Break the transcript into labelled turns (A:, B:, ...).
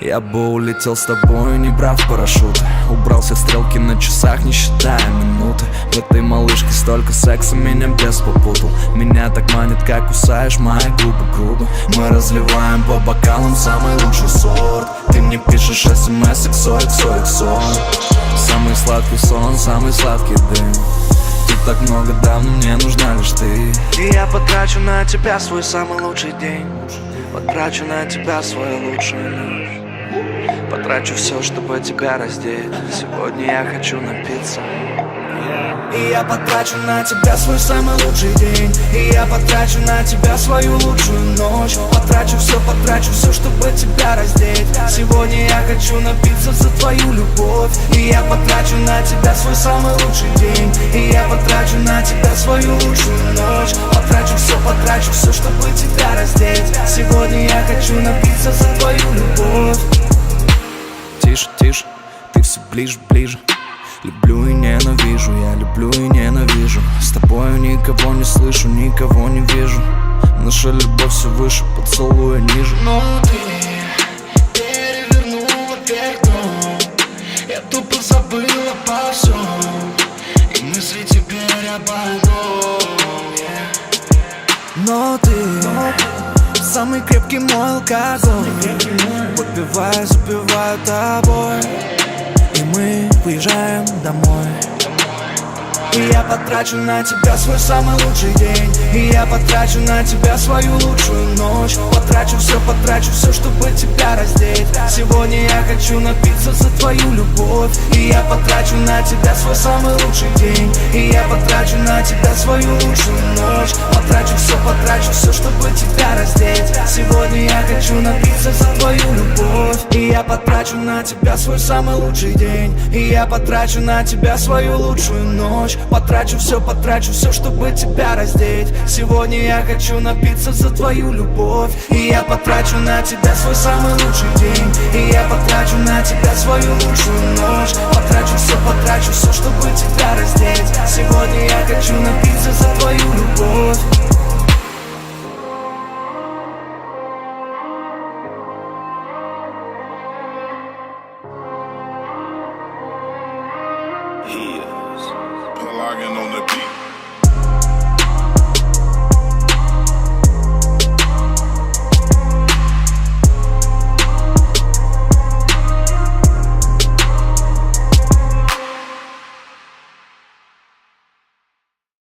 A: Я бы улетел с тобой, не брав парашюта. Убрал все стрелки на часах, не считая минуты. В этой малышке столько секса, меня бес попутал. Меня так манит, как кусаешь мои губы груду. Мы разливаем по бокалам самый лучший сорт. Ты мне пишешь смс XOXO. Самый сладкий сон, самый сладкий дым. Тут так много давно, мне нужна лишь ты.
B: И я потрачу на тебя свой самый лучший день. Потрачу на тебя свою лучшую ночь. Потрачу все, чтобы тебя раздеть. Сегодня я хочу напиться. И я потрачу на тебя свой самый лучший день. И я потрачу на тебя свою лучшую ночь. Потрачу все, чтобы тебя раздеть. Сегодня я хочу напиться за твою любовь. И я потрачу на тебя свой самый лучший день. И я потрачу на тебя свою лучшую ночь. Потрачу все, чтобы тебя раздеть. Сегодня я хочу напиться за твою любовь.
A: Тише, тише, ты все ближе, ближе. Люблю и ненавижу, я люблю и ненавижу. С тобою никого не слышу, никого не вижу. Наша любовь все выше, поцелуя ниже.
B: Но ты перевернула вверх дном. Я тупо забыла обо всем. И мысли теперь об одном.
A: Но ты самый крепкий мой алкоголь. Выпиваю, запиваю тобой. И мы выезжаем домой.
B: И я потрачу на тебя свой самый лучший день. И я потрачу на тебя свою лучшую ночь. Потрачу все, чтобы тебя раздеть. Сегодня я хочу напиться за твою любовь. И я потрачу на тебя свой самый лучший день. И я потрачу на тебя свою лучшую ночь. Потрачу все, чтобы тебя раздеть. Сегодня я хочу напиться за твою любовь. И я потрачу на тебя свой самый лучший день. И я потрачу на тебя свою лучшую ночь. Потрачу все, чтобы тебя раздеть. Сегодня я хочу напиться за твою любовь. И я потрачу на тебя свой самый лучший день. И я потрачу на тебя свою лучшую ночь. Потрачу все, чтобы тебя раздеть. Сегодня я хочу напиться